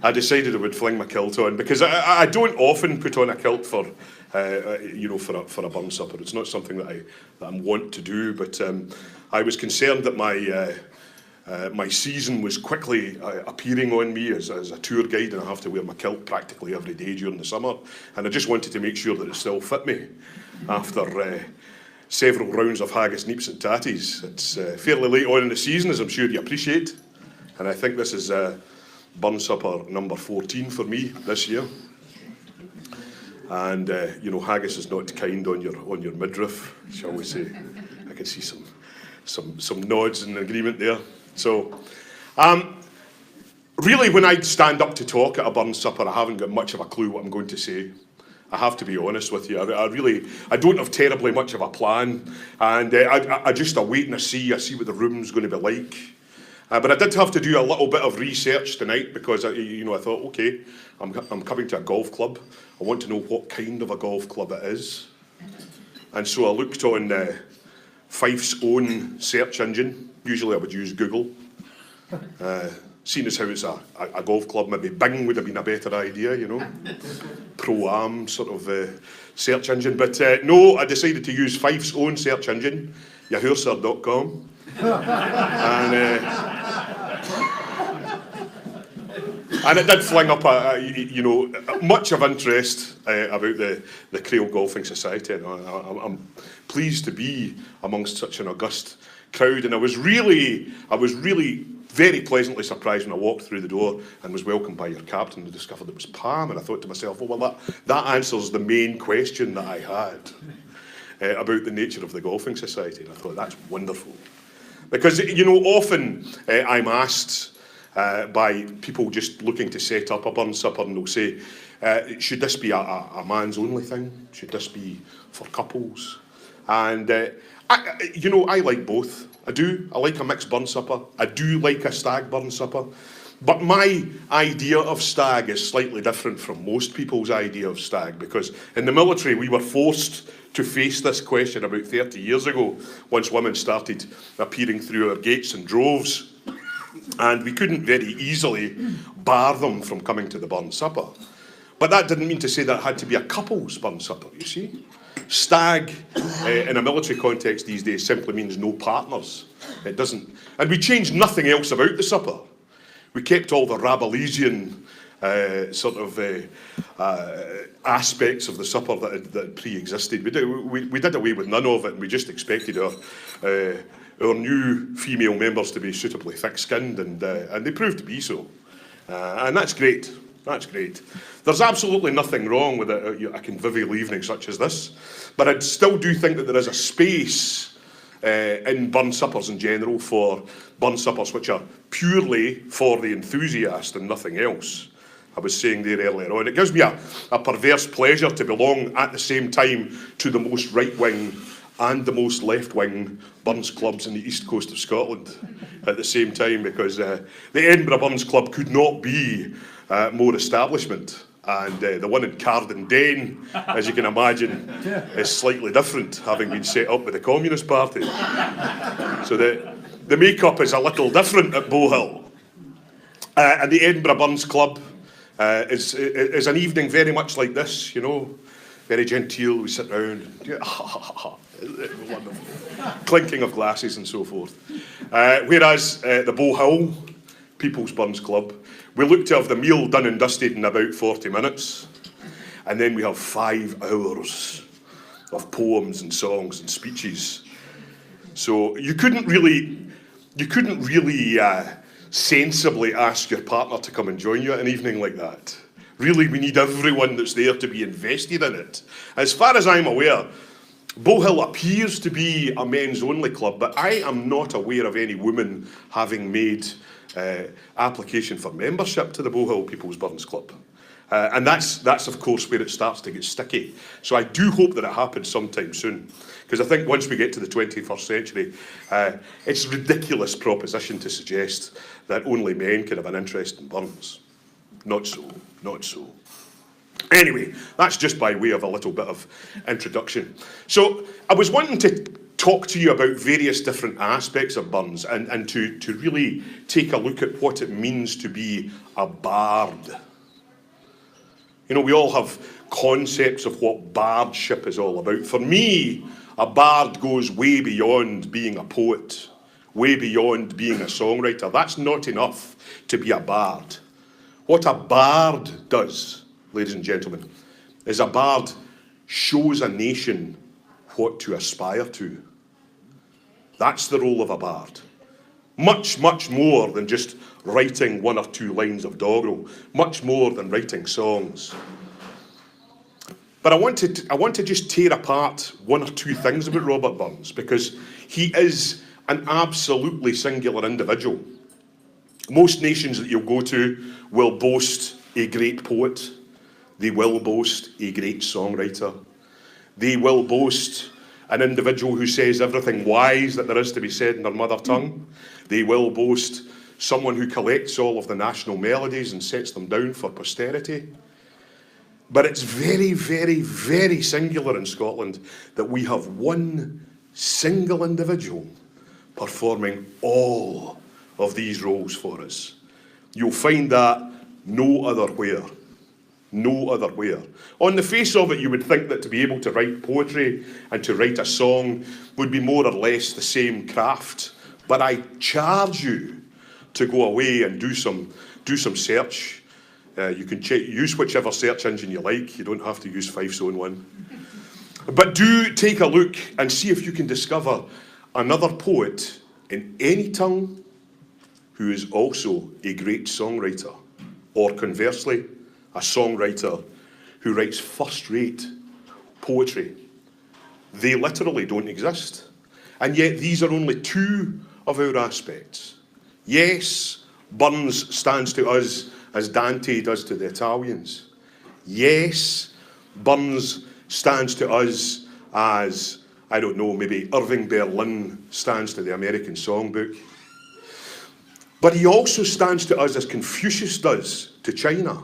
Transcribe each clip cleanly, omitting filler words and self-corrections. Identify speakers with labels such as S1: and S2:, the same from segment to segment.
S1: I decided I would fling my kilt on, because I don't often put on a kilt for, for a burn supper. It's not something that I'm wont to do, but I was concerned that my season was quickly appearing on me as a tour guide, and I have to wear my kilt practically every day during the summer, and I just wanted to make sure that it still fit me after several rounds of haggis, neeps and tatties. It's fairly late on in the season, as I'm sure you appreciate, and I think this is burn supper number 14 for me this year. And haggis is not kind on your midriff, shall we say. I can see some nods in agreement there. So, really, when I stand up to talk at a burn supper, I haven't got much of a clue what I'm going to say. I have to be honest with you. I don't have terribly much of a plan, and I just await and I see what the room's going to be like. But I did have to do a little bit of research tonight, because I thought, okay, I'm coming to a golf club. I want to know what kind of a golf club it is, and so I looked on Fife's own search engine. Usually I would use Google. Seeing as how it's a golf club, maybe Bing would have been a better idea, Pro-Am sort of search engine. But no, I decided to use Fife's own search engine, yahoorsir.com. And it did fling up much of interest about the Crail Golfing Society. And I'm pleased to be amongst such an august crowd, and I was really very pleasantly surprised when I walked through the door and was welcomed by your captain to discover that it was Pam, and I thought to myself, that answers the main question that I had about the nature of the Golfing Society, and I thought, that's wonderful. Because, often I'm asked by people just looking to set up a burn supper, and they'll say, should this be a man's only thing? Should this be for couples? And I like both. I do. I like a mixed burn supper. I do like a stag burn supper. But my idea of stag is slightly different from most people's idea of stag, because in the military we were forced to face this question about 30 years ago, once women started appearing through our gates in droves, and we couldn't very easily bar them from coming to the burn supper. But that didn't mean to say that it had to be a couple's burn supper, you see. Stag, in a military context these days, simply means no partners. It doesn't. And we changed nothing else about the supper. We kept all the Rabelaisian aspects of the supper that pre-existed. We did away with none of it, and we just expected our new female members to be suitably thick-skinned, and they proved to be so. And that's great. That's great. There's absolutely nothing wrong with a convivial evening such as this, but I still do think that there is a space in burn suppers in general for burn suppers which are purely for the enthusiast and nothing else. I was saying there earlier on, it gives me a perverse pleasure to belong at the same time to the most right-wing and the most left-wing burns clubs in the east coast of Scotland at the same time, because the Edinburgh Burns Club could not be more establishment, and the one in Cardendane, as you can imagine, is slightly different, having been set up with the Communist Party. So the makeup is a little different at Bowhill. And the Edinburgh Burns Club is an evening very much like this, very genteel. We sit round, and, wonderful, clinking of glasses and so forth. Whereas the Bowhill People's Burns Club, we look to have the meal done and dusted in about 40 minutes, and then we have 5 hours of poems and songs and speeches. So you couldn't really sensibly ask your partner to come and join you at an evening like that. Really, we need everyone that's there to be invested in it. As far as I'm aware, Bowhill appears to be a men's only club, but I am not aware of any women having made application for membership to the Bowhill People's Burns Club. And that's of course where it starts to get sticky. So I do hope that it happens sometime soon, because I think once we get to the 21st century, it's a ridiculous proposition to suggest that only men can have an interest in burns. Not so, not so. Anyway, that's just by way of a little bit of introduction. So I was wanting to talk to you about various different aspects of Burns and to really take a look at what it means to be a bard. You know, we all have concepts of what bardship is all about. For me, a bard goes way beyond being a poet, way beyond being a songwriter. That's not enough to be a bard. What a bard does, ladies and gentlemen, is a bard shows a nation what to aspire to. That's the role of a bard. Much, much more than just writing one or two lines of doggerel. Much more than writing songs. But I want to just tear apart one or two things about Robert Burns, because he is an absolutely singular individual. Most nations that you'll go to will boast a great poet. They will boast a great songwriter. They will boast an individual who says everything wise that there is to be said in their mother tongue. They will boast someone who collects all of the national melodies and sets them down for posterity. But it's very, very, very singular in Scotland that we have one single individual performing all of these roles for us. You'll find that no other where. No other where. On the face of it, you would think that to be able to write poetry and to write a song would be more or less the same craft. But I charge you to go away and do some search. You can use whichever search engine you like. You don't have to use Fife's own one. But do take a look and see if you can discover another poet in any tongue who is also a great songwriter, or conversely, a songwriter who writes first-rate poetry. They literally don't exist. And yet these are only two of our aspects. Yes, Burns stands to us as Dante does to the Italians. Yes, Burns stands to us as, I don't know, maybe Irving Berlin stands to the American songbook. But he also stands to us as Confucius does to China.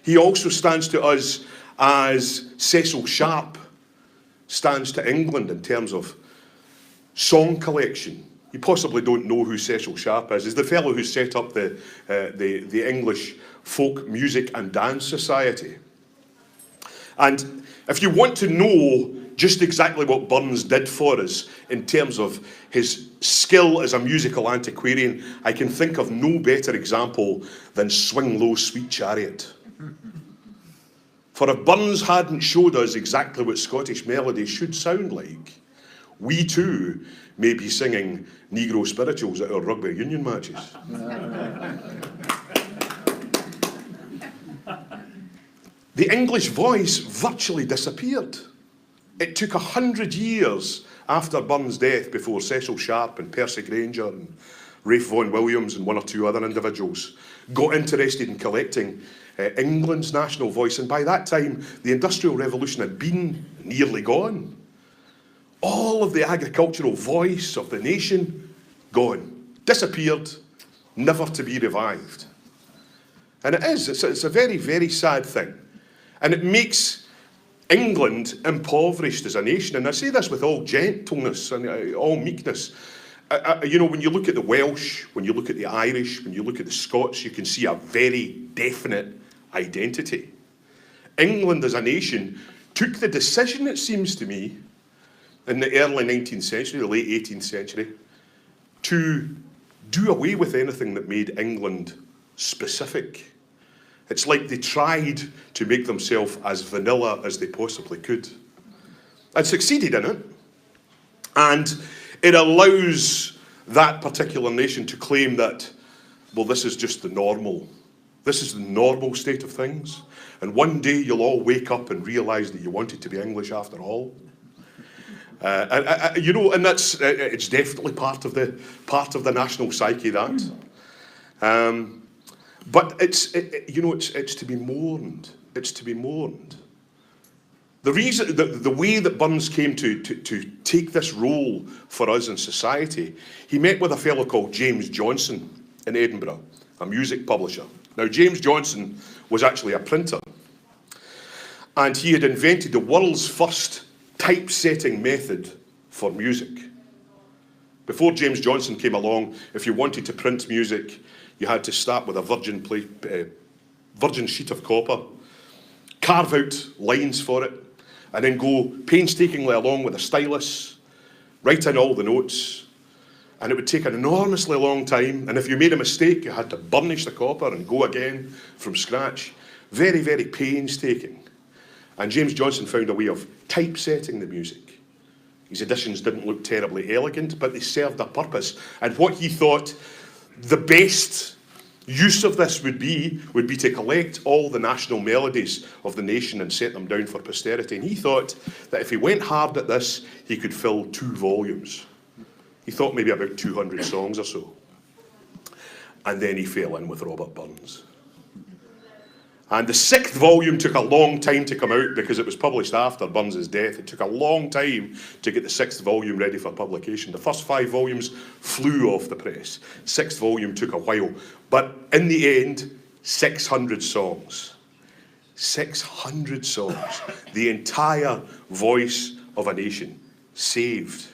S1: He also stands to us as Cecil Sharp stands to England in terms of song collection. You possibly don't know who Cecil Sharp is. He's the fellow who set up the English Folk Music and Dance Society. And if you want to know just exactly what Burns did for us in terms of his skill as a musical antiquarian, I can think of no better example than Swing Low, Sweet Chariot. For if Burns hadn't showed us exactly what Scottish melodies should sound like, we too may be singing Negro spirituals at our rugby union matches. The English voice virtually disappeared. It took 100 years after Burns' death before Cecil Sharp and Percy Grainger and Ralph Vaughan Williams and one or two other individuals got interested in collecting England's national voice. And by that time, the Industrial Revolution had been nearly gone. All of the agricultural voice of the nation, gone. Disappeared, never to be revived. And it is, it's a very, very sad thing. And it makes England impoverished as a nation. And I say this with all gentleness and all meekness. You know, when you look at the Welsh, when you look at the Irish, when you look at the Scots, you can see a very definite identity. England as a nation took the decision, it seems to me, in the early 19th century, the late 18th century, to do away with anything that made England specific. It's like they tried to make themselves as vanilla as they possibly could. And succeeded in it. And it allows that particular nation to claim that, well, this is just the normal. This is the normal state of things. And one day you'll all wake up and realise that you wanted to be English after all. You know, and that's it's definitely part of the national psyche, that. But it's to be mourned. It's to be mourned. The reason, the way that Burns came to take this role for us in society, he met with a fellow called James Johnson in Edinburgh, a music publisher. Now, James Johnson was actually a printer, and he had invented the world's first typesetting method for music. Before James Johnson came along, if you wanted to print music, you had to start with a virgin sheet of copper, carve out lines for it, and then go painstakingly along with a stylus, write in all the notes, and it would take an enormously long time, and if you made a mistake, you had to burnish the copper and go again from scratch. Very, very painstaking. And James Johnson found a way of typesetting the music. His editions didn't look terribly elegant, but they served a purpose. And what he thought the best use of this would be to collect all the national melodies of the nation and set them down for posterity. And he thought that if he went hard at this, he could fill 2 volumes. He thought maybe about 200 songs or so. And then he fell in with Robert Burns. And the 6th volume took a long time to come out because it was published after Burns's death. It took a long time to get the 6th volume ready for publication. The first 5 volumes flew off the press. 6th volume took a while. But in the end, 600 songs. 600 songs. The entire voice of a nation saved.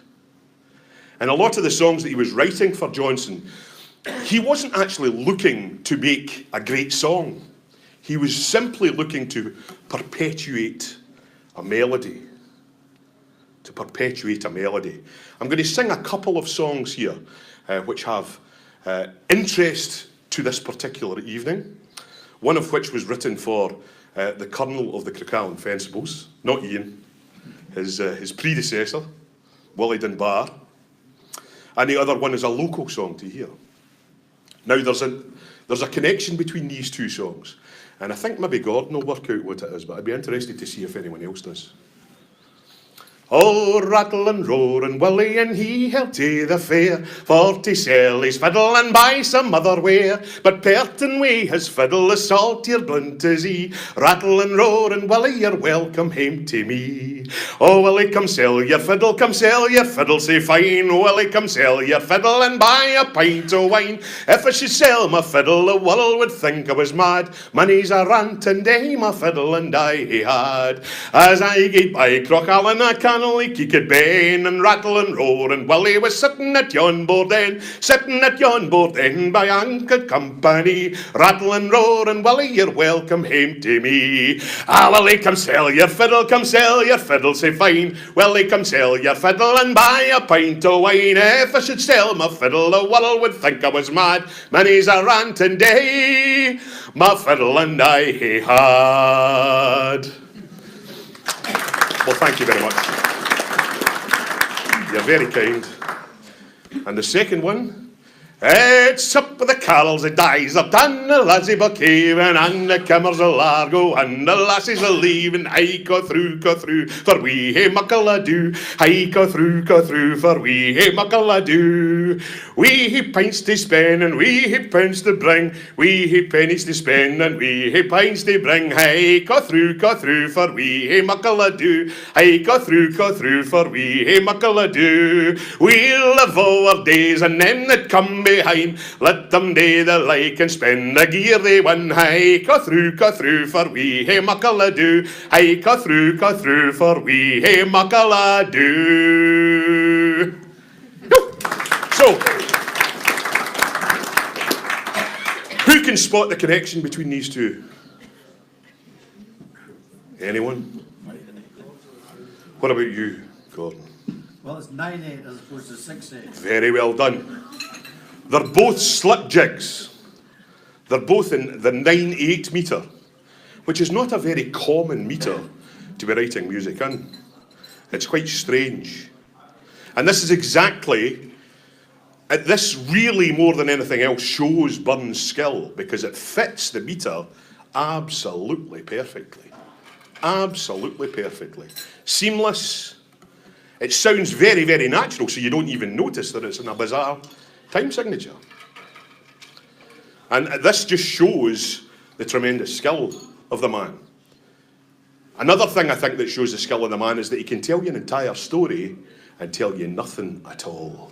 S1: And a lot of the songs that he was writing for Johnson, he wasn't actually looking to make a great song. He was simply looking to perpetuate a melody. To perpetuate a melody. I'm going to sing a couple of songs here which have interest to this particular evening. One of which was written for the Colonel of the Crail Fencibles, not Ian, his predecessor, Willie Dunbar. And the other one is a local song to hear. Now there's a connection between these 2 songs. And I think maybe Gordon will work out what it is, but I'd be interested to see if anyone else does. Oh, rattle and roar and Willie and he held to the fair for to sell his fiddle and buy some other wear. But Perton way his fiddle is saltier blunt as he. Rattle and roar and Willie, you're welcome hame to me. Oh, Willie, come sell your fiddle say fine. Willie, come sell your fiddle and buy a pint of wine. If I should sell my fiddle, the world would think I was mad. Money's a rant and my fiddle and I he had. As I gaed by Crochallen, I can't he could bane and rattle and roar, and Willie was sitting at yon board end by anchored company. Rattle and roar and Willie, you're welcome hame to me. Ah, Willie, come sell your fiddle say fine. Willie, come sell your fiddle and buy a pint of wine. If I should sell my fiddle, the world would think I was mad. Many's a rantin' day, my fiddle and I he had. Well, thank you very much. You're very kind. And the second one, it's up with the carols, the dies up, and the lassie buckhaven, and the kimmers a largo, and the lassies a leaving. Aye, go through, for we hae muckle ado. Aye, go through, for we hae muckle ado. We hae pints to spend, and we hae pence to bring. We hae pennies to spend, and we hae pints to bring. Aye, go through, for we hae muckle ado. Aye, go through, for we hae muckle ado. We'll live our days, and them that come behind, let them do the like and spend the gear they win. Aye, go through, for we hae muckle ado. Aye, go through, for we hae muckle ado. So, who can spot the connection between these 2? Anyone? What about you, Gordon?
S2: Well, it's 9/8 as opposed to 6/8.
S1: Very well done. They're both slip jigs. They're both in the 9/8 metre, which is not a very common metre to be writing music in. It's quite strange. And this is exactly, this really more than anything else shows Burns' skill, because it fits the metre absolutely perfectly. Absolutely perfectly. Seamless. It sounds very, very natural, so you don't even notice that it's in a bizarre time signature. And this just shows the tremendous skill of the man. Another thing I think that shows the skill of the man is that he can tell you an entire story and tell you nothing at all.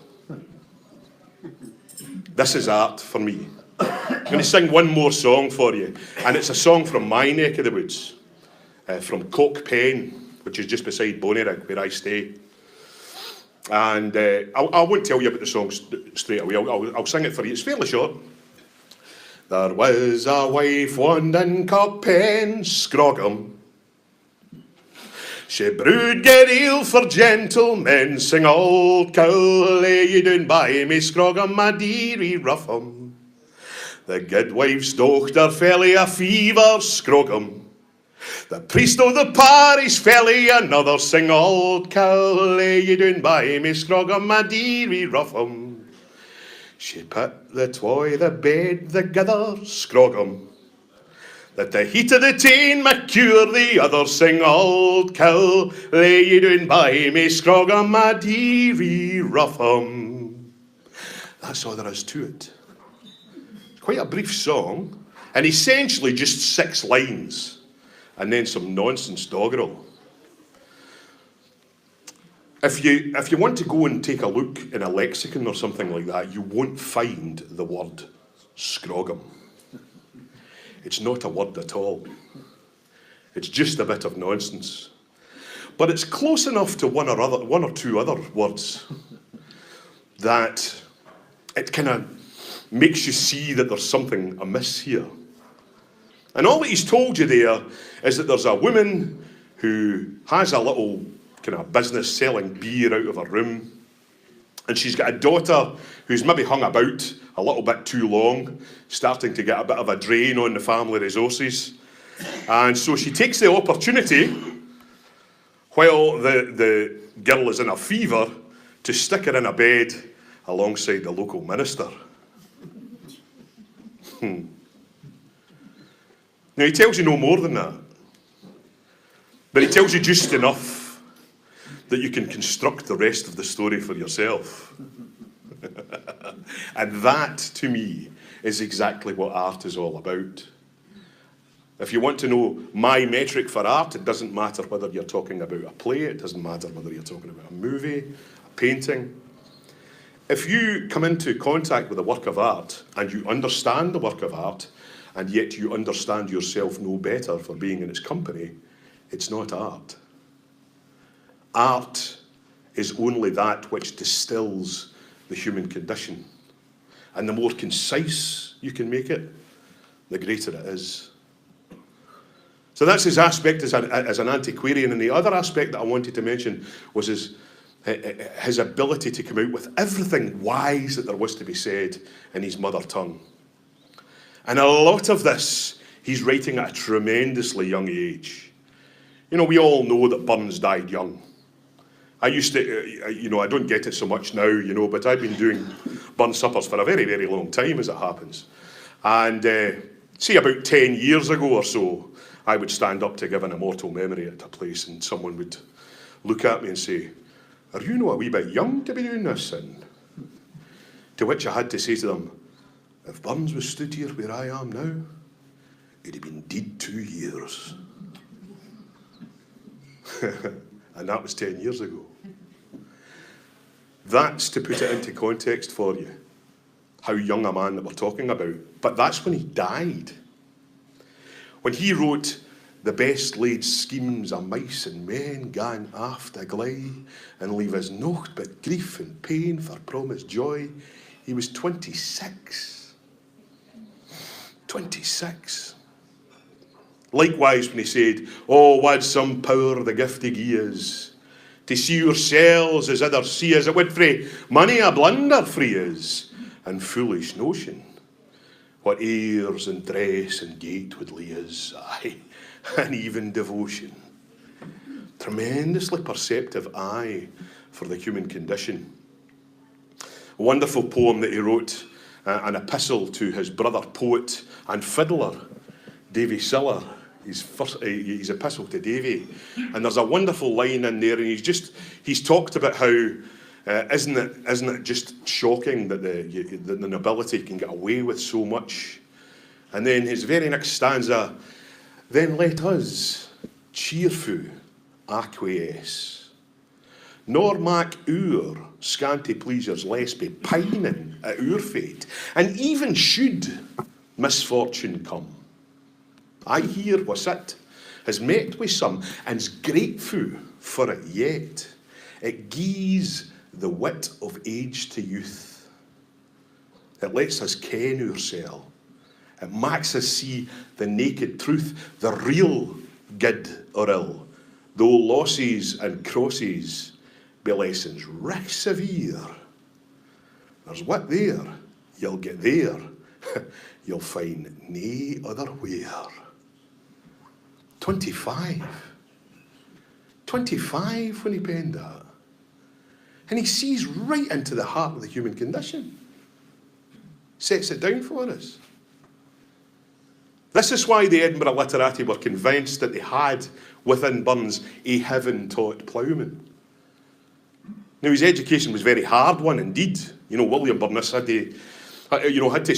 S1: This is art for me. I'm going to sing one more song for you, and it's a song from my neck of the woods, from Cock Pen, which is just beside Bonnyrigg, where I stay. And I won't tell you about the song straight away. I'll sing it for you. It's fairly short. There was a wife wand in Carpen Scroggum. She brewed good ale for gentlemen, sing old cow, lay you down by me Scroggum, my dearie Rougham. The guidwife's dochter fell a fever Scroggum. The priest o' the parish fell another, sing old cow, lay you down by me Scroggum, my dearie Rougham. She put the toy, the bed, the gather Scroggum, that the heat of the tain might cure the other, sing old cow, lay you down by me Scroggum, my dearie Rougham. That's all there is to it. Quite a brief song, and essentially just 6 lines, and then some nonsense doggerel. If you want to go and take a look in a lexicon or something like that, you won't find the word Scroggum. It's not a word at all. It's just a bit of nonsense. But it's close enough to one or two other words that it kind of makes you see that there's something amiss here. And all that he's told you there is that there's a woman who has a little kind of business selling beer out of her room, and she's got a daughter who's maybe hung about a little bit too long, starting to get a bit of a drain on the family resources. And so she takes the opportunity, while the girl is in a fever, to stick her in a bed alongside the local minister. Now, he tells you no more than that. But he tells you just enough that you can construct the rest of the story for yourself. And that, to me, is exactly what art is all about. If you want to know my metric for art, it doesn't matter whether you're talking about a play, it doesn't matter whether you're talking about a movie, a painting. If you come into contact with a work of art and you understand the work of art, and yet you understand yourself no better for being in its company, it's not art. Art is only that which distills the human condition. And the more concise you can make it, the greater it is. So that's his aspect as an antiquarian. And the other aspect that I wanted to mention was his ability to come out with everything wise that there was to be said in his mother tongue. And a lot of this, he's writing at a tremendously young age. You know, we all know that Burns died young. I used to, I don't get it so much now, but I've been doing Burns suppers for a very, very long time, as it happens. And see, about 10 years ago or so, I would stand up to give an Immortal Memory at a place, and someone would look at me and say, "Are you not a wee bit young to be doing this?" And to which I had to say to them, "If Burns was stood here where I am now, he'd have been dead 2 years." And that was 10 years ago. That's to put it into context for you, how young a man that we're talking about. But that's when he died. When he wrote, "The best laid schemes of mice and men gan aft a gley, and leave us nought but grief and pain for promised joy," he was 26. 26. Likewise, when he said, "Oh, wad some power the gift of gie is, to see yourselves as others see us, it would frae many a blunder free is, and foolish notion, what airs and dress and gait would lead us, aye, and even devotion." Tremendously perceptive eye for the human condition. A wonderful poem that he wrote, an epistle to his brother poet and fiddler, Davy Siller, his epistle to Davy. And there's a wonderful line in there, and he's talked about how, isn't it just shocking that the nobility can get away with so much? And then his very next stanza, "Then let us cheerful acquiesce, nor mak our scanty pleasures less be pining at our fate, and even should misfortune come, I here was it, has met with some, and's grateful for it yet. It gies the wit of age to youth. It lets us ken oursel. It makes us see the naked truth, the real good or ill, though losses and crosses be lessons rich severe. There's wit there, you'll get there, you'll find nae other where. 25 when he penned that. And he sees right into the heart of the human condition. Sets it down for us. This is why the Edinburgh literati were convinced that they had within Burns a heaven-taught ploughman. Now, his education was a very hard one indeed. You know, William Burns had to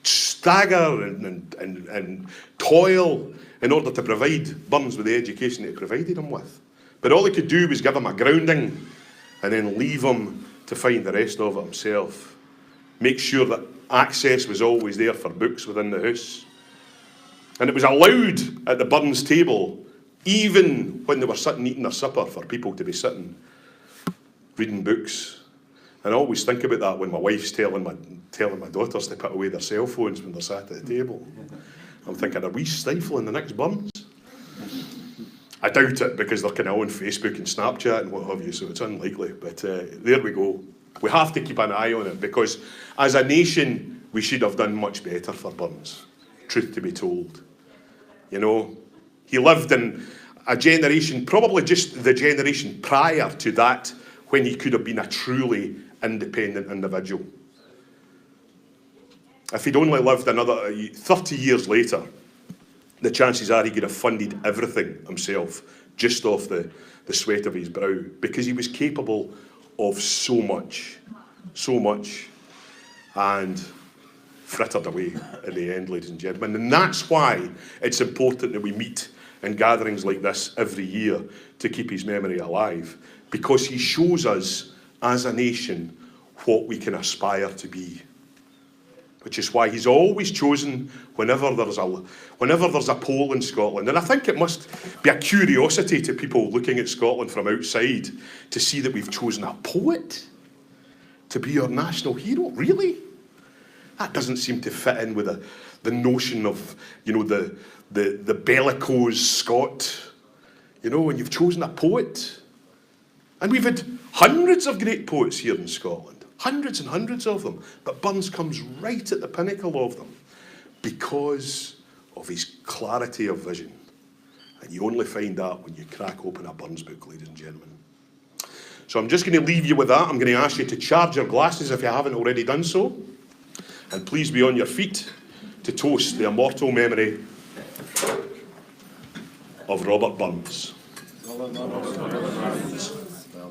S1: stagger and toil in order to provide Burns with the education that he provided him with. But all he could do was give him a grounding and then leave him to find the rest of it himself. Make sure that access was always there for books within the house. And it was allowed at the Burns table, even when they were sitting eating their supper, for people to be sitting reading books. And I always think about that when my wife's telling my daughters to put away their cell phones when they're sat at the table. I'm thinking, are we stifling the next Burns? I doubt it, because they're kind of on Facebook and Snapchat and what have you, so it's unlikely. But there we go. We have to keep an eye on it, because as a nation, we should have done much better for Burns, truth to be told. You know, he lived in a generation, probably just the generation prior to that, when he could have been a truly independent individual. If he'd only lived another 30 years later, the chances are he could have funded everything himself, just off the sweat of his brow, because he was capable of so much, and frittered away at the end, ladies and gentlemen. And that's why it's important that we meet in gatherings like this every year to keep his memory alive, because he shows us as a nation what we can aspire to be. Which is why he's always chosen whenever there's a poll in Scotland. And I think it must be a curiosity to people looking at Scotland from outside to see that we've chosen a poet to be our national hero. Really? That doesn't seem to fit in with the notion of, you know, the bellicose Scot. You know, and you've chosen a poet. And we've had hundreds of great poets here in Scotland. Hundreds and hundreds of them. But Burns comes right at the pinnacle of them because of his clarity of vision. And you only find that when you crack open a Burns book, ladies and gentlemen. So I'm just going to leave you with that. I'm going to ask you to charge your glasses if you haven't already done so. And please be on your feet to toast the immortal memory of Robert Burns.
S2: Well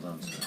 S2: done, sir.